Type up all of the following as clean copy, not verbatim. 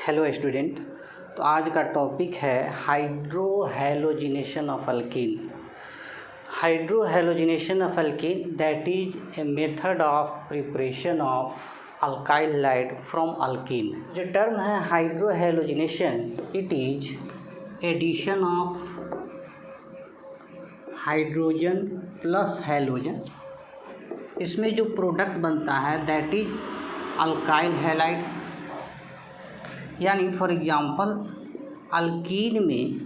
Hello student. तो आज का टॉपिक है hydrohalogenation of alkene. Hydrohalogenation of alkene that is a method of preparation of alkyl halide from alkene. जो term है hydrohalogenation, it is addition of hydrogen plus halogen. इसमें जो product बनता है दैट इज अल्काइल हैलाइड। यानी for example alkene में,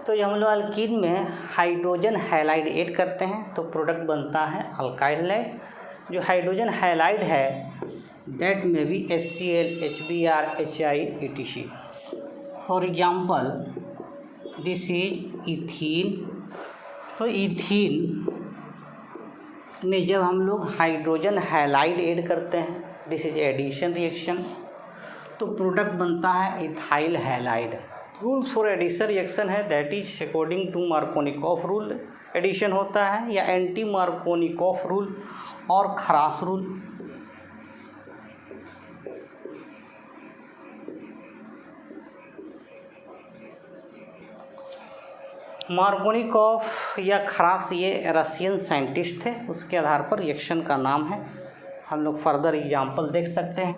तो जब हम लोग अल्कीन में हाइड्रोजन हैलाइड ऐड करते हैं तो प्रोडक्ट बनता है अल्काइल हैलाइड। जो हाइड्रोजन हैलाइड है दैट में भी HCl, HBr, HI etc। For example this is ethene. तो इथीन में जब हम लोग हाइड्रोजन हैलाइड ऐड करते हैं, दिस इज एडिशन रिएक्शन, तो प्रोडक्ट बनता है ethyl halide. Rules for addition reaction है that is according to Markovnikov rule addition होता है, या एंटी मार्कोनिकॉफ रूल और खरास रूल। मार्कोनिकॉफ या खरास ये रशियन साइंटिस्ट थे, उसके आधार पर रिएक्शन का नाम है। हम लोग फर्दर एग्जांपल देख सकते हैं।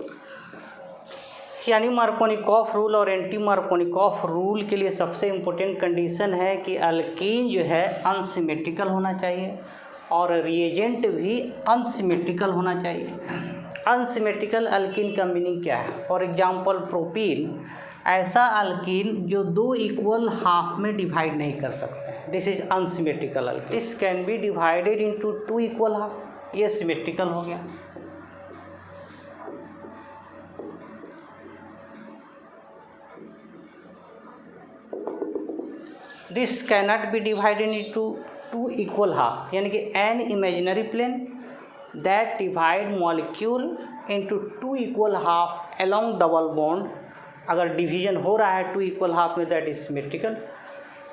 यानी मार्कोनिकॉफ रूल और एंटी मार्कोनिकॉफ रूल के लिए सबसे इम्पोर्टेंट कंडीशन है कि अल्कीन जो है अनसिमेट्रिकल होना चाहिए और रिएजेंट भी अनसिमेट्रिकल होना चाहिए। अनसिमेट्रिकल अल्कीन का मीनिंग क्या है? फॉर एग्जांपल प्रोपीन, ऐसा अल्कीन जो दो इक्वल हाफ में डिवाइड नहीं कर सकते, this is unsymmetrical alkene. This can be divided into two equal half, ये सिमेट्रिकल हो गया। This cannot be divided into two equal half, यानी कि an imaginary plane that divide molecule into two equal half along double bond. अगर division हो रहा है two equal half में दैट इज सिमेट्रिकल।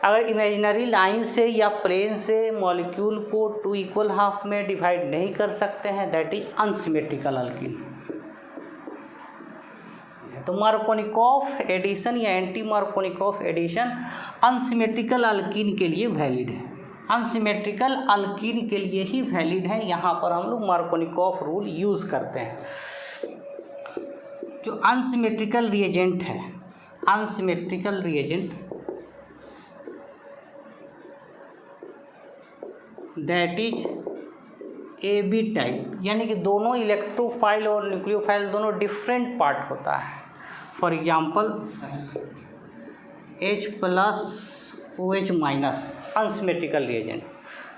अगर इमेजिनरी लाइन से या प्लेन से मॉलिक्यूल को टू इक्वल हाफ में डिवाइड नहीं कर सकते हैं दैट इज अनसिमेट्रिकल अल्कीन। तो मार्कोनिकॉफ एडिशन या anti Markovnikov addition unsymmetrical alkene के लिए वैलिड है। अनसिमेट्रिकल अल्कीन के लिए ही वैलिड है। यहाँ पर हम लोग मार्कोनिकॉफ रूल यूज़ करते हैं। जो अनसिमेट्रिकल रिएजेंट है, unsymmetrical reagent that is AB type, यानी कि दोनों इलेक्ट्रोफाइल और न्यूक्लियोफाइल दोनों डिफरेंट पार्ट होता है। For example H plus OH minus, unsymmetrical reagent.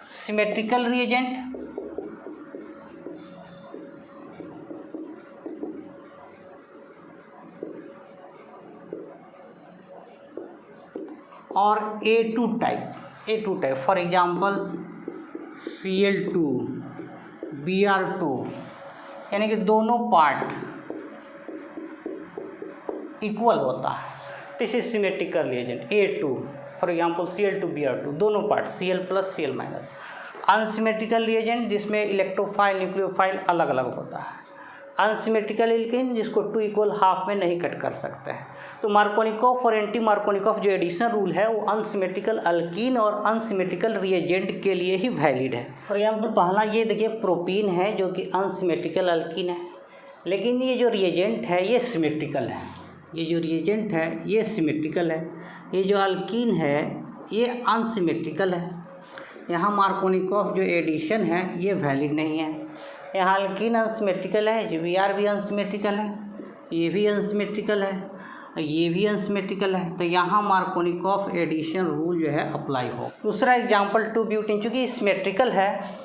Symmetrical reagent और A2 type, for example Cl2, Br2, यानी कि दोनों पार्ट इक्वल होता है। This is symmetrical reagent. A2 for example Cl2, Br2, दोनों part Cl plus Cl minus. Unsymmetrical reagent जिसमें electrophile nucleophile अलग अलग होता है। अनसिमेट्रिकल एल्कीन जिसको टू इक्वल हाफ में नहीं कट कर सकते हैं। तो मार्कोनिकॉफ और एंटी मार्कोनिकॉफ जो एडिशन रूल है वो अनसिमेट्रिकल अल्कीन और अनसिमेट्रिकल रिएजेंट के लिए ही वैलिड है। फॉर एग्जांपल पहला ये देखिए प्रोपीन है जो कि अनसिमेट्रिकल अल्कीन है, लेकिन ये जो रिएजेंट है ये सिमेट्रिकल है। ये जो रिएजेंट है ये सिमेट्रिकल है। ये जो अल्कीन है ये अनसिमेट्रिकल है। यहाँ मार्कोनिकॉफ जो एडिशन है ये वैलिड नहीं है। यहाँ अल्कीन अनसिमेट्रिकल है, HBr भी अनसिमेट्रिकल है, ये भी अनसिमेट्रिकल है, ये भी अनसिमेट्रिकल है। तो यहाँ मार्कोनिकॉफ एडिशन रूल जो है अप्लाई हो। दूसरा एग्जांपल 2-ब्यूटेन, चूँकि सिमेट्रिकल है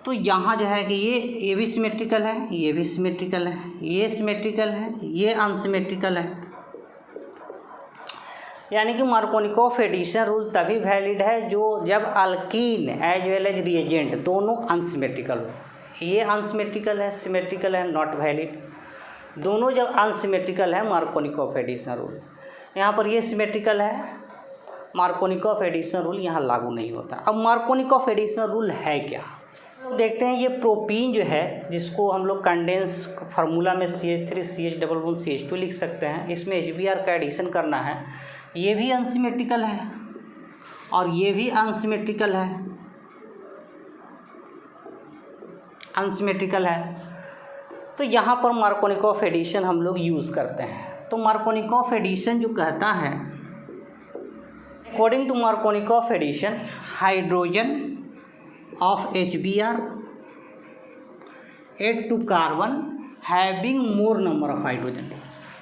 तो यहाँ जो है कि ये भी सिमेट्रिकल है, ये भी सिमेट्रिकल है, ये सिमेट्रिकल है, ये अनसिमेट्रिकल है। यानी कि मार्कोनिकॉफ एडिशन रूल तभी वैलिड है जो जब alkene as well as reagent दोनों अनसिमेट्रिकल हो। ये अनसिमेट्रिकल है, सिमेट्रिकल है, नॉट वैलिड। दोनों जब अनसिमेट्रिकल है मार्कोनिकॉफ एडिशन रूल। यहाँ पर ये सिमेट्रिकल है, मार्कोनिकॉफ एडिशन रूल यहाँ लागू नहीं होता। अब मार्कोनिकॉफ एडिशन रूल है क्या? तो देखते हैं ये प्रोपीन जो है, जिसको हम लोग कंडेंस फार्मूला में CH3 CH double bond CH2 लिख सकते हैं, इसमें HBr का एडिशन करना है। ये भी अनसिमेट्रिकल है और ये भी अनसिमेट्रिकल है, अनसिमेट्रिकल है। तो यहाँ पर मार्कोनिकॉफ एडिशन हम लोग यूज़ करते हैं। तो मार्कोनिकॉफ एडिशन जो कहता है, according to Markovnikov addition, hydrogen of HBr add to carbon having more number of hydrogen।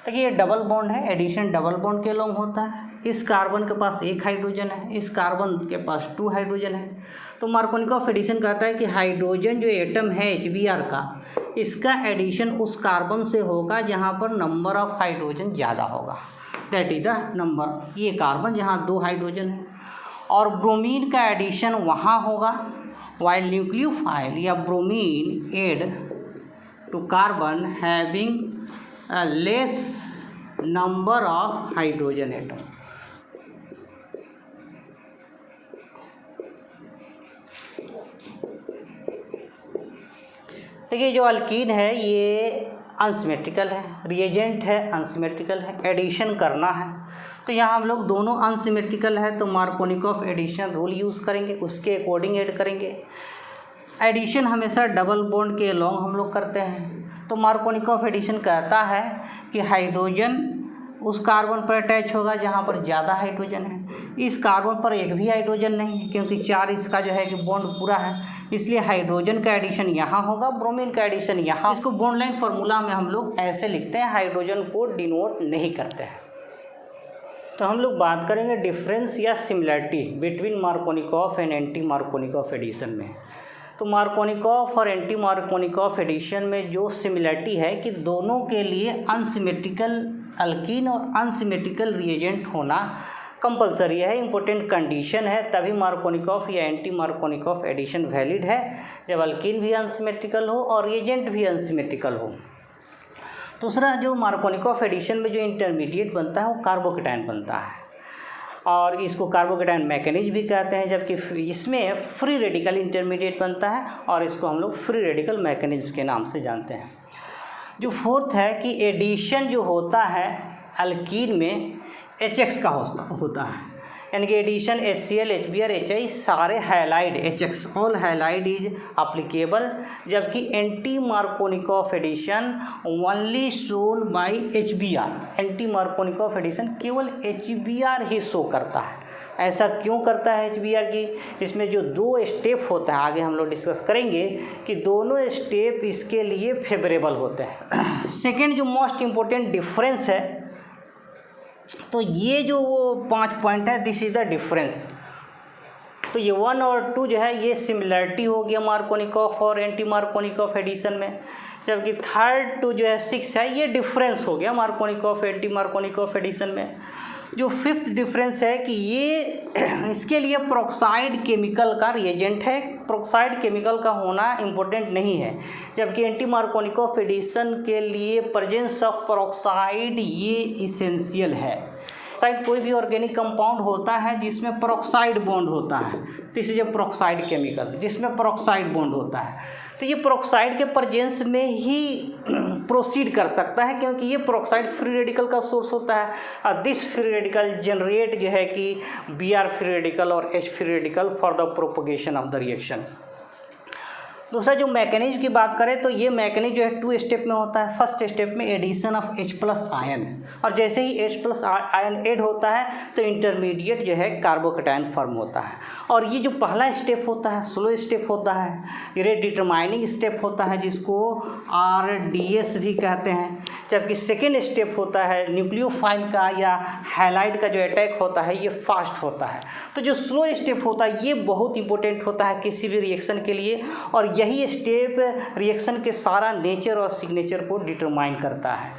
तो ये डबल बॉन्ड है, एडिशन डबल बॉन्ड के लॉन्ग होता है। इस कार्बन के पास एक हाइड्रोजन है, इस कार्बन के पास 2 हाइड्रोजन है। तो मार्कोनिकॉफ एडिशन कहता है कि हाइड्रोजन जो एटम है HBr का, इसका एडिशन उस कार्बन से होगा जहाँ पर नंबर ऑफ हाइड्रोजन ज़्यादा होगा, दैट इज द नंबर। ये कार्बन जहाँ 2 हाइड्रोजन है। और ब्रोमीन का एडिशन वहाँ होगा, while nucleophile या bromine add to carbon having a less number of hydrogen atom। देखिए जो अल्कीन है ये अनसिमेट्रिकल है, रिएजेंट है अनसिमेट्रिकल है, एडिशन करना है। तो यहाँ हम लोग दोनों अनसिमेट्रिकल है तो मार्कोनिकॉफ एडिशन रूल यूज़ करेंगे, उसके अकॉर्डिंग ऐड करेंगे। एडिशन हमेशा डबल बॉन्ड के लॉन्ग हम लोग करते हैं। तो मार्कोनिकॉफ एडिशन कहता है कि हाइड्रोजन उस कार्बन पर अटैच होगा जहाँ पर ज़्यादा हाइड्रोजन है। इस कार्बन पर एक भी हाइड्रोजन नहीं है क्योंकि 4 इसका जो है कि बॉन्ड पूरा है, इसलिए हाइड्रोजन का एडिशन यहाँ होगा, ब्रोमीन का एडिशन यहाँ। इसको बॉन्ड लाइन फार्मूला में हम लोग ऐसे लिखते हैं, हाइड्रोजन को डिनोट नहीं करते हैं। तो हम लोग बात करेंगे डिफरेंस या similarity between Markovnikov and anti Markovnikov addition में। तो मार्कोनिकॉफ और एंटी मार्कोनिकॉफ एडिशन में जो सिमिलरिटी है कि दोनों के लिए अनसिमेट्रिकल अल्कीन और अनसिमेट्रिकल रिएजेंट होना कंपलसरी है, इम्पोर्टेंट कंडीशन है, तभी मार्कोनिकॉफ या एंटी मार्कोनिकॉफ एडिशन वैलिड है, जब अल्कीन भी अनसिमेट्रिकल हो और रिएजेंट भी अनसिमेट्रिकल हो। दूसरा जो मार्कोनिकॉफ एडिशन में जो इंटरमीडिएट बनता है वो कार्बोकेटायन बनता है और इसको कार्बोकेटायन मैकेनिज्म भी कहते हैं, जबकि इसमें फ्री रेडिकल इंटरमीडिएट बनता है और इसको हम लोग फ्री रेडिकल मैकेनिज्म के नाम से जानते हैं। जो फोर्थ है कि एडिशन जो होता है अल्कीन में HX का होता है, यानी कि एडिशन HCl HBr HI सारे halide HX all halide is applicable, जबकि anti Markovnikov addition only shown by HBr। Anti Markovnikov addition केवल HBr ही शो करता है। ऐसा क्यों करता है HBr की? इसमें जो 2 स्टेप होता है, आगे हम लोग डिस्कस करेंगे कि दोनों स्टेप इसके लिए फेवरेबल होते हैं। सेकेंड जो मोस्ट इम्पोर्टेंट डिफरेंस है, तो ये जो वो 5 पॉइंट है, दिस इज़ द डिफरेंस। तो ये 1 और 2 जो है ये सिमिलरिटी हो गया मार्कोनिकॉफ और एंटी मार्कोनिकॉफ एडिशन में, जबकि 3rd 2 जो है 6 है ये डिफरेंस हो गया मार्कोनिकॉफ एंटी मार्कोनिकॉफ एडिशन में। जो 5th डिफरेंस है कि ये इसके लिए प्रोक्साइड केमिकल का रिएजेंट है, प्रोक्साइड केमिकल का होना इम्पोर्टेंट नहीं है, जबकि एंटी मार्कोनिकॉफ एडिशन के लिए प्रेजेंस ऑफ प्रोक्साइड ये इसेंशियल है। प्रोक्साइड कोई भी ऑर्गेनिक कंपाउंड होता है जिसमें प्रोक्साइड बॉन्ड होता है, this is a peroxide chemical जिसमें प्रोक्साइड बॉन्ड होता है। तो ये प्रोक्साइड के प्रेजेंस में ही प्रोसीड कर सकता है क्योंकि ये प्रोक्साइड फ्री रेडिकल का सोर्स होता है और दिस फ्री रेडिकल जनरेट जो है कि Br फ्री रेडिकल और H free radical for the propagation of the reaction. दूसरा जो मैकेनिज्म की बात करें तो ये मैकेनिज्म जो है 2 स्टेप में होता है। फर्स्ट स्टेप में एडिशन ऑफ H+ आयन, और जैसे ही H+ आयन ऐड होता है तो इंटरमीडिएट जो है कार्बोकेटायन फॉर्म होता है। और ये जो पहला स्टेप होता है स्लो स्टेप होता है, ये डिटरमाइनिंग स्टेप होता है जिसको RDS भी कहते हैं, जबकि सेकेंड स्टेप होता है न्यूक्लियोफाइल का या हैलाइड का जो अटैक होता है ये फास्ट होता है। तो जो स्लो स्टेप होता है ये बहुत इंपॉर्टेंट होता है किसी भी रिएक्शन के लिए, और यही स्टेप रिएक्शन के सारा नेचर और सिग्नेचर को डिटरमाइन करता है।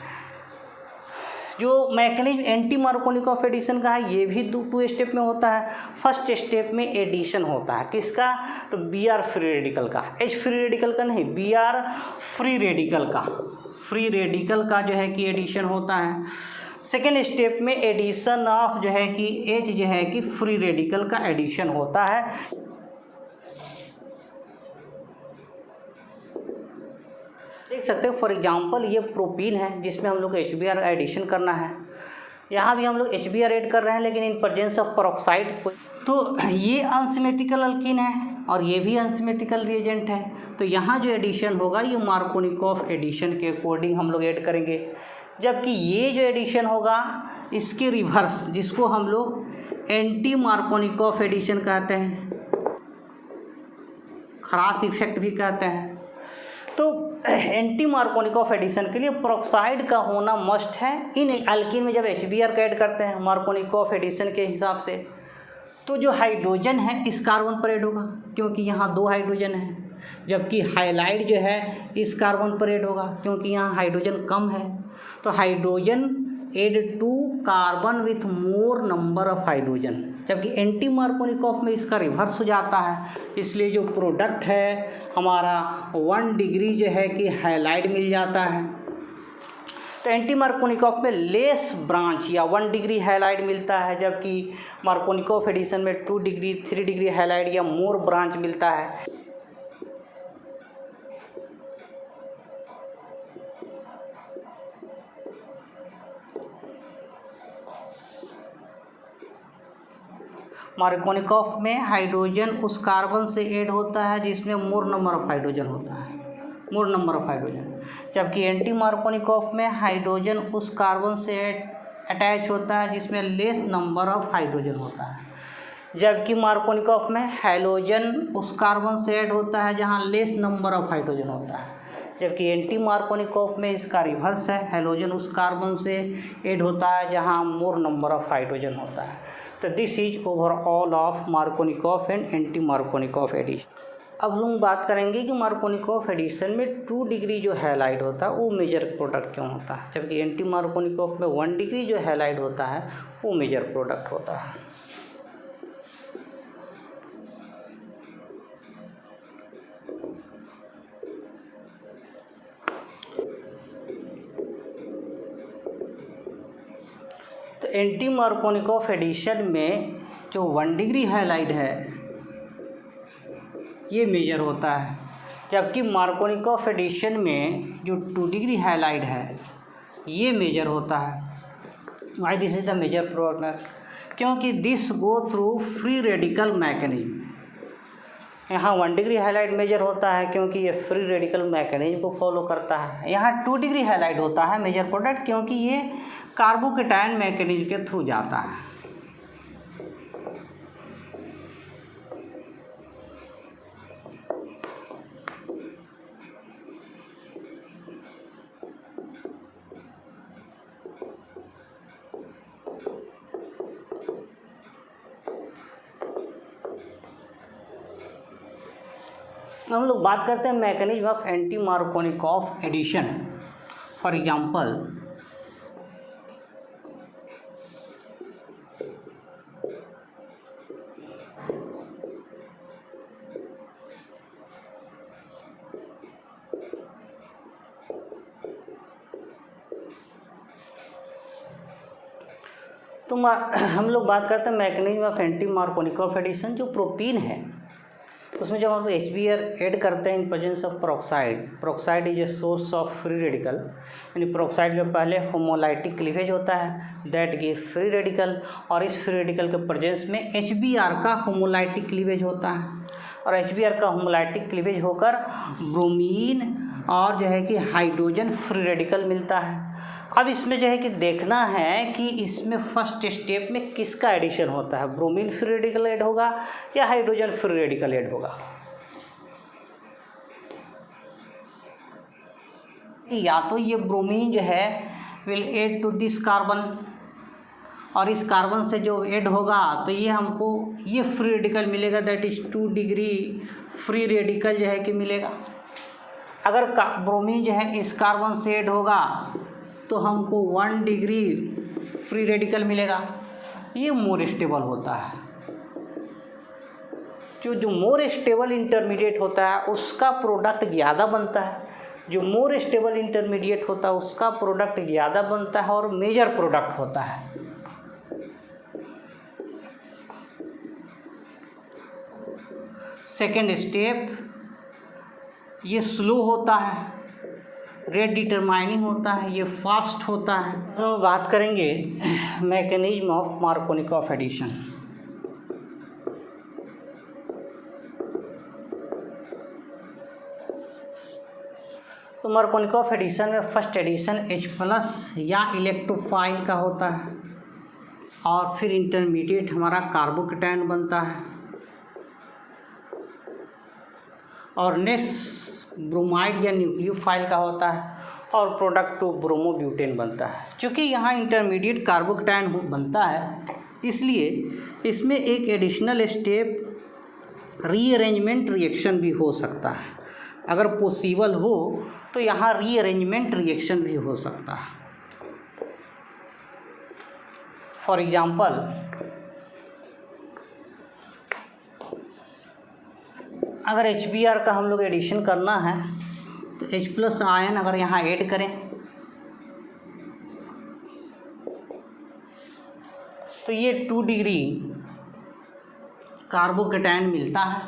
जो मैकेनिज्म एंटी मार्कोनिकॉफ एडिशन का है ये भी 2 स्टेप में होता है। फर्स्ट स्टेप में एडिशन होता है किसका? तो Br फ्री रेडिकल का, H फ्री रेडिकल का नहीं, Br फ्री रेडिकल का, फ्री रेडिकल का जो है कि एडिशन होता है। सेकेंड स्टेप में एडिशन ऑफ जो है कि H जो है कि फ्री रेडिकल का एडिशन होता है। देख सकते हैं फॉर एग्जांपल ये प्रोपीन है जिसमें हम लोग को HBr एडिशन करना है। यहाँ भी हम लोग HBr ऐड कर रहे हैं लेकिन इन प्रेजेंस ऑफ पेरोक्साइड। तो ये अनसिमेट्रिकल अल्कीन है और ये भी अनसिमेट्रिकल रिएजेंट है। तो यहाँ जो एडिशन होगा ये मार्कोनिकॉफ एडिशन के अकॉर्डिंग हम लोग ऐड करेंगे, जबकि ये जो एडिशन होगा इसके रिवर्स, जिसको हम लोग एंटी मार्कोनिकॉफ एडिशन कहते हैं, खरास इफेक्ट भी कहते हैं। तो एंटी मार्कोनिकॉफ एडिशन के लिए पेरोक्साइड का होना मस्ट है। इन अल्कीन में जब HBr का ऐड करते हैं मार्कोनिकॉफ एडिशन के हिसाब से, तो जो हाइड्रोजन है इस कार्बन पर ऐड होगा क्योंकि यहाँ 2 हाइड्रोजन है, जबकि हाइलाइड जो है इस कार्बन पर ऐड होगा क्योंकि यहाँ हाइड्रोजन कम है। तो hydrogen add to carbon with more number of hydrogen, जबकि एंटी मार्कोनिकॉफ में इसका रिवर्स हो जाता है। इसलिए जो प्रोडक्ट है हमारा 1 डिग्री जो है कि हाइलाइड मिल जाता है। तो एंटी मार्कोनिकॉफ में लेस ब्रांच या 1 डिग्री हाइलाइड मिलता है, जबकि मार्कोनिकॉफ एडिशन में 2 डिग्री 3 डिग्री हाइलाइड या मोर ब्रांच मिलता है। मार्कोनिकॉफ में हाइड्रोजन उस कार्बन से ऐड होता है जिसमें मोर नंबर ऑफ हाइड्रोजन होता है, मोर नंबर ऑफ हाइड्रोजन, जबकि एंटी मार्कोनिकॉफ में हाइड्रोजन उस कार्बन से अटैच होता है जिसमें लेस नंबर ऑफ हाइड्रोजन होता है। जबकि मार्कोनिकॉफ में हाइड्रोजन उस कार्बन से ऐड होता है जहाँ लेस नंबर ऑफ हाइड्रोजन होता है, जबकि एंटी मार्कोनिकॉफ में इसका रिवर्स है, हाइड्रोजन उस कार्बन से ऐड होता है जहाँ मोर नंबर ऑफ हाइड्रोजन होता है। तो this is overall of Markovnikov and anti Markovnikov addition. अब लोग बात करेंगे कि मार्कोनिकॉफ एडिशन में 2 डिग्री जो हैलाइड होता है वो मेजर प्रोडक्ट क्यों होता है, जबकि एंटी मार्कोनिकॉफ में 1 डिग्री जो हैलाइड होता है वो मेजर प्रोडक्ट होता है। तो एंटी मार्कोनिकॉफ एडिशन में जो 1 डिग्री हैलाइड है ये मेजर होता है, जबकि मार्कोनिकॉफ एडिशन में जो 2 डिग्री हैलाइड है ये मेजर होता है। Why this is the major product, क्योंकि this go through free radical mechanism. यहाँ 1 डिग्री हैलाइड मेजर होता है क्योंकि ये फ्री रेडिकल मैकेनिज्म को फॉलो करता है। यहाँ 2 डिग्री हैलाइड होता है मेजर प्रोडक्ट क्योंकि ये कार्बोकेटायन मैकेनिज्म के थ्रू जाता है। हम लोग बात करते हैं mechanism of anti Markovnikov addition. For example तो हम लोग बात करते हैं mechanism of anti Markovnikov addition. जो प्रोपीन है उसमें जब हम HBr ऐड करते हैं in presence of peroxide, peroxide is a source of free radical, यानी पेरोक्साइड के पहले होमोलाइटिक क्लीवेज होता है दैट गिव फ्री रेडिकल, और इस फ्री रेडिकल के प्रेजेंस में HBr का होमोलाइटिक क्लीवेज होता है, और HBr का होमोलाइटिक क्लीवेज होकर ब्रोमीन और जो है कि हाइड्रोजन फ्री रेडिकल मिलता है। अब इसमें जो है कि देखना है कि इसमें फर्स्ट स्टेप में किसका एडिशन होता है, ब्रोमीन फ्री रेडिकल ऐड होगा या हाइड्रोजन फ्री रेडिकल ऐड होगा। या तो ये ब्रोमीन जो है will add to this carbon, और इस कार्बन से जो ऐड होगा तो ये हमको ये फ्री रेडिकल मिलेगा, that is 2 degree free radical जो है कि मिलेगा। अगर ब्रोमीन जो है इस कार्बन से ऐड होगा तो हमको 1 डिग्री फ्री रेडिकल मिलेगा। ये मोर स्टेबल होता है। जो मोर स्टेबल इंटरमीडिएट होता है उसका प्रोडक्ट ज़्यादा बनता है, जो मोर स्टेबल इंटरमीडिएट होता है उसका प्रोडक्ट ज़्यादा बनता है और मेजर प्रोडक्ट होता है। सेकेंड स्टेप ये स्लो होता है, रेट डिटरमाइनिंग होता है, ये फास्ट होता है। तो बात करेंगे मैकेनिज्म ऑफ मार्कोनिकॉफ एडिशन। तो मार्कोनिकॉफ एडिशन में फर्स्ट एडिशन H+ या इलेक्ट्रोफाइल का होता है और फिर इंटरमीडिएट हमारा कार्बोकेटायन बनता है और नेक्स्ट ब्रोमाइड या न्यूक्लियोफाइल का होता है और प्रोडक्ट टू ब्रोमोब्यूटेन बनता है। चूँकि यहाँ इंटरमीडिएट कार्बोकेटायन बनता है इसलिए इसमें एक एडिशनल स्टेप रीअरेंजमेंट रिएक्शन भी हो सकता है। अगर पॉसिबल हो तो यहाँ रीअरेंजमेंट रिएक्शन भी हो सकता है। फॉर एग्जांपल अगर HBr का हम लोग एडिशन करना है तो H+ आयन अगर यहाँ ऐड करें तो ये 2 डिग्री कार्बोकेटायन मिलता है,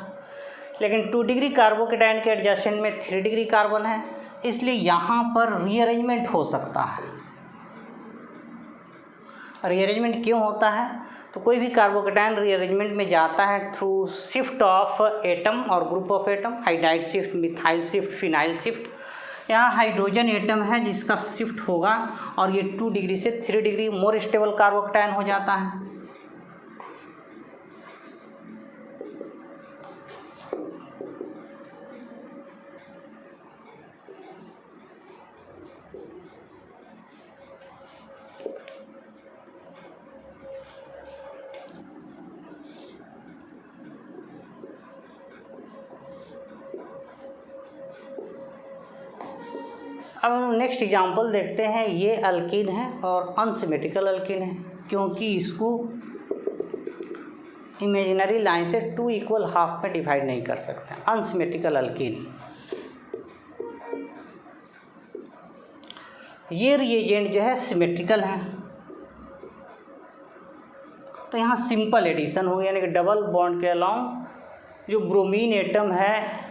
लेकिन 2 डिग्री कार्बोकेटायन के एडजेसेंट में 3 डिग्री कार्बन है, इसलिए यहाँ पर रीअरेंजमेंट हो सकता है। रीअरेंजमेंट क्यों होता है? तो कोई भी कार्बोकेटायन रीअरेंजमेंट में जाता है थ्रू शिफ्ट ऑफ एटम और group of atom, hydride shift, methyl shift, phenyl shift. यहाँ हाइड्रोजन एटम है जिसका शिफ्ट होगा और ये 2 डिग्री से 3 डिग्री मोर स्टेबल कार्बोकेटायन हो जाता है। अब हम नेक्स्ट एग्जांपल देखते हैं। ये अल्कीन है और अनसिमेट्रिकल अल्कीन है क्योंकि इसको इमेजिनरी लाइन से 2 इक्वल हाफ में डिवाइड नहीं कर सकते। अनसिमेट्रिकल अल्कीन, ये रिएजेंट जो है सिमेट्रिकल है तो यहाँ सिंपल एडिशन हो गया, यानी कि डबल बॉन्ड के अलाउंग जो ब्रोमीन एटम है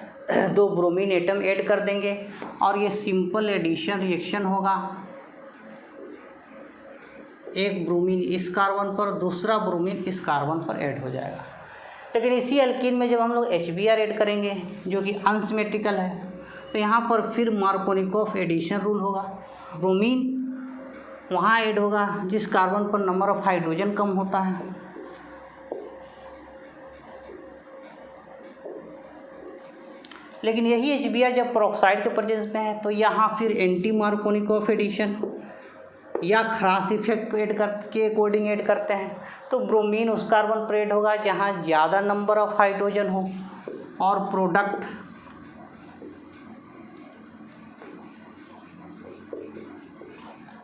2 ब्रोमीन एटम ऐड कर देंगे और ये सिंपल एडिशन रिएक्शन होगा। एक ब्रोमीन इस कार्बन पर, दूसरा ब्रोमीन इस कार्बन पर ऐड हो जाएगा। लेकिन इसी अल्कीन में जब हम लोग HBr ऐड करेंगे जो कि अनसिमेट्रिकल है तो यहाँ पर फिर मार्कोनिकॉफ एडिशन रूल होगा। ब्रोमीन वहाँ ऐड होगा जिस कार्बन पर नंबर ऑफ हाइड्रोजन कम होता है। लेकिन यही HBr जब पेरोक्साइड के प्रेजेंस में है तो यहाँ फिर एंटी मार्कोनिकॉफ एडिशन या क्रॉस इफेक्ट ऐड के अकॉर्डिंग ऐड करते हैं तो ब्रोमीन उस कार्बन पर ऐड होगा जहाँ ज़्यादा नंबर ऑफ हाइड्रोजन हो और प्रोडक्ट